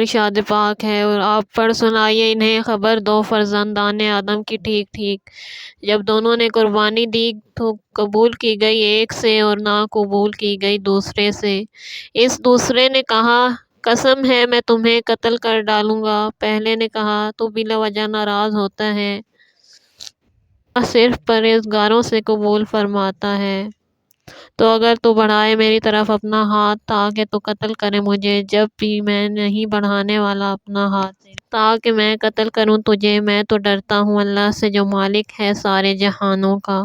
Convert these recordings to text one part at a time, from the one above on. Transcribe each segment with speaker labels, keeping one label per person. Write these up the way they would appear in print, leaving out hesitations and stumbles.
Speaker 1: ارشاد پاک ہے، اور آپ پڑھ سنائیے انہیں خبر دو فرزندان آدم کی ٹھیک ٹھیک، جب دونوں نے قربانی دی تو قبول کی گئی ایک سے اور نہ قبول کی گئی دوسرے سے۔ اس دوسرے نے کہا قسم ہے میں تمہیں قتل کر ڈالوں گا۔ پہلے نے کہا تو بلا وجہ ناراض ہوتا ہے، اللہ صرف پرہیزگاروں سے قبول فرماتا ہے۔ تو اگر تو بڑھائے میری طرف اپنا ہاتھ تاکہ تو قتل کرے مجھے، جب بھی میں نہیں بڑھانے والا اپنا ہاتھ تاکہ میں قتل کروں تجھے، میں تو ڈرتا ہوں اللہ سے جو مالک ہے سارے جہانوں کا۔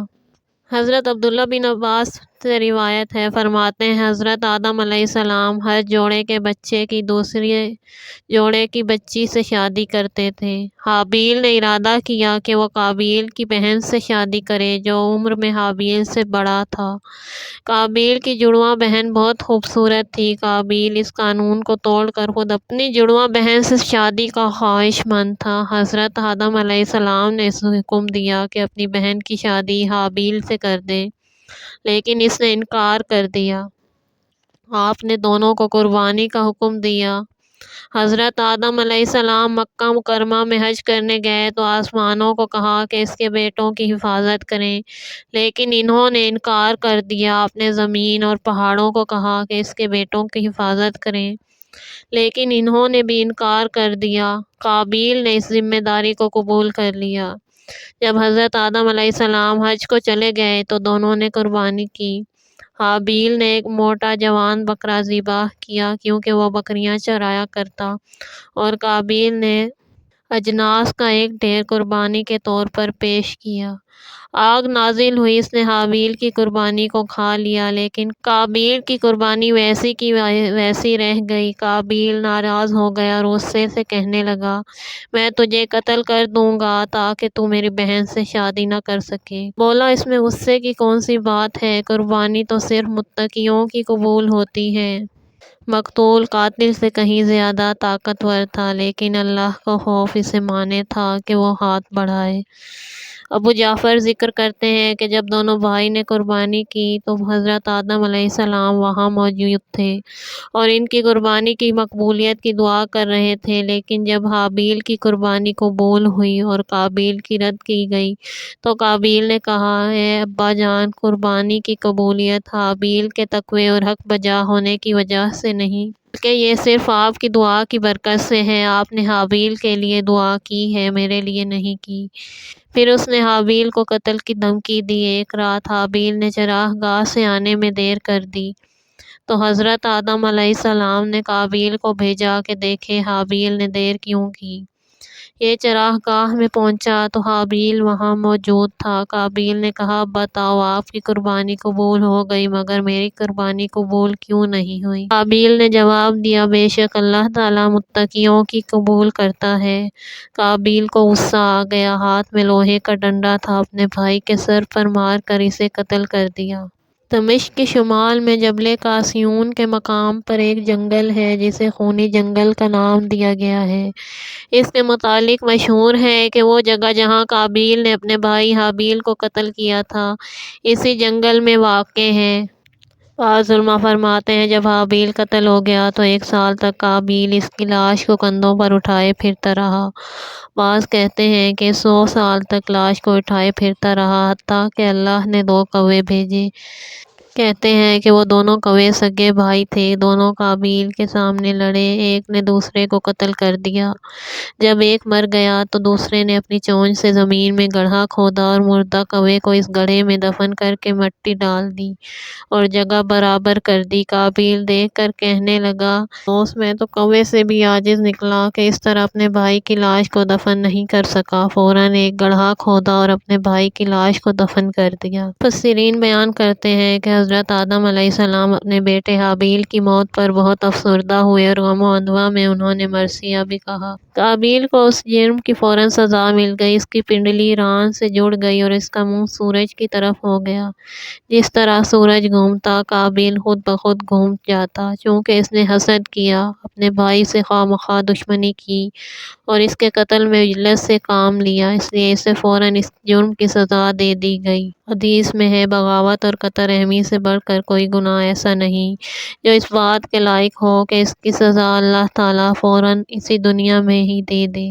Speaker 1: حضرت عبداللہ بن عباس سے روایت ہے، فرماتے ہیں حضرت آدم علیہ السلام ہر جوڑے کے بچے کی دوسرے جوڑے کی بچی سے شادی کرتے تھے۔ حابیل نے ارادہ کیا کہ وہ قابیل کی بہن سے شادی کرے جو عمر میں حابیل سے بڑا تھا۔ قابیل کی جڑواں بہن بہت خوبصورت تھی۔ قابیل اس قانون کو توڑ کر خود اپنی جڑواں بہن سے شادی کا خواہش مند تھا۔ حضرت آدم علیہ السلام نے اسے حکم دیا کہ اپنی بہن کی شادی حابیل سے کر دے، لیکن اس نے انکار کر دیا۔ آپ نے دونوں کو قربانی کا حکم دیا۔ حضرت آدم علیہ السلام مکہ مکرمہ میں حج کرنے گئے تو آسمانوں کو کہا کہ اس کے بیٹوں کی حفاظت کریں، لیکن انہوں نے انکار کر دیا۔ آپ نے زمین اور پہاڑوں کو کہا کہ اس کے بیٹوں کی حفاظت کریں، لیکن انہوں نے بھی انکار کر دیا۔ قابیل نے اس ذمہ داری کو قبول کر لیا۔ جب حضرت آدم علیہ السلام حج کو چلے گئے تو دونوں نے قربانی کی۔ حابیل نے ایک موٹا جوان بکرا ذبح کیا کیونکہ وہ بکریاں چرایا کرتا، اور قابیل نے اجناس کا ایک ڈھیر قربانی کے طور پر پیش کیا۔ آگ نازل ہوئی، اس نے حابیل کی قربانی کو کھا لیا، لیکن قابیل کی قربانی ویسی کی ویسی رہ گئی۔ قابیل ناراض ہو گیا اور غصے سے کہنے لگا میں تجھے قتل کر دوں گا تاکہ تو میری بہن سے شادی نہ کر سکے۔ بولا اس میں غصے کی کون سی بات ہے، قربانی تو صرف متقیوں کی قبول ہوتی ہے۔ مقتول قاتل سے کہیں زیادہ طاقتور تھا، لیکن اللہ کا خوف اسے مانے تھا کہ وہ ہاتھ بڑھائے۔ ابو جعفر ذکر کرتے ہیں کہ جب دونوں بھائی نے قربانی کی تو حضرت آدم علیہ السلام وہاں موجود تھے اور ان کی قربانی کی مقبولیت کی دعا کر رہے تھے، لیکن جب حابیل کی قربانی قبول ہوئی اور قابیل کی رد کی گئی تو قابیل نے کہا اے ابا جان، قربانی کی قبولیت حابیل کے تقوی اور حق بجا ہونے کی وجہ سے نہیں بلکہ یہ صرف آپ کی دعا کی برکت سے ہے۔ آپ نے حابیل کے لیے دعا کی ہے، میرے لیے نہیں کی۔ پھر اس نے حابیل کو قتل کی دھمکی دی۔ ایک رات حابیل نے چراغ گاہ سے آنے میں دیر کر دی تو حضرت آدم علیہ السلام نے قابیل کو بھیجا کہ دیکھے حابیل نے دیر کیوں کی۔ یہ چراغ گاہ میں پہنچا تو حابیل وہاں موجود تھا۔ قابیل نے کہا بتاؤ، آپ کی قربانی قبول ہو گئی مگر میری قربانی قبول کیوں نہیں ہوئی؟ قابیل نے جواب دیا بے شک اللہ تعالیٰ متقیوں کی قبول کرتا ہے۔ قابیل کو غصہ آ گیا، ہاتھ میں لوہے کا ڈنڈا تھا، اپنے بھائی کے سر پر مار کر اسے قتل کر دیا۔ دمشق کے شمال میں جبل قاسیون کے مقام پر ایک جنگل ہے جسے خونی جنگل کا نام دیا گیا ہے۔ اس کے متعلق مشہور ہے کہ وہ جگہ جہاں قابیل نے اپنے بھائی حابیل کو قتل کیا تھا اسی جنگل میں واقع ہے۔ بعض علماء فرماتے ہیں جب حابیل قتل ہو گیا تو 1 سال تک قابیل اس کی لاش کو کندھوں پر اٹھائے پھرتا رہا۔ بعض کہتے ہیں کہ 100 سال تک لاش کو اٹھائے پھرتا رہا، حتیٰ کہ اللہ نے 2 کوے بھیجے۔ کہتے ہیں کہ وہ دونوں کوے سگے بھائی تھے، دونوں قابیل کے سامنے لڑے، ایک نے دوسرے کو قتل کر دیا۔ جب ایک مر گیا تو دوسرے نے اپنی چونچ سے زمین میں گڑھا کھودا اور مردہ کوے کو اس گڑھے میں دفن کر کے مٹی ڈال دی اور جگہ برابر کر دی۔ قابیل دیکھ کر کہنے لگا افسوس، میں تو کوے سے بھی عاجز نکلا کہ اس طرح اپنے بھائی کی لاش کو دفن نہیں کر سکا۔ فوراً ایک گڑھا کھودا اور اپنے بھائی کی لاش کو دفن کر دیا۔ مفسرین بیان کرتے ہیں کہ حضرت آدم علیہ السلام اپنے بیٹے حابیل کی موت پر بہت افسردہ ہوئے اور غم و اندوہ میں انہوں نے مرثیہ بھی کہا۔ قابیل کو اس جرم کی فوراً سزا مل گئی، اس کی پنڈلی ران سے جڑ گئی اور اس کا منہ سورج کی طرف ہو گیا۔ جس طرح سورج گھومتا قابیل خود بخود گھوم جاتا، چونکہ اس نے حسد کیا، اپنے بھائی سے خواہ مخواہ دشمنی کی اور اس کے قتل میں اجلت سے کام لیا، اس لیے اسے فوراً اس جرم کی سزا دے دی گئی۔ حدیث میں ہے، بغاوت اور قطع رحمی سے بڑھ کر کوئی گناہ ایسا نہیں جو اس بات کے لائق ہو کہ اس کی سزا اللہ تعالیٰ فوراً اسی دنیا میں ہی دے دے۔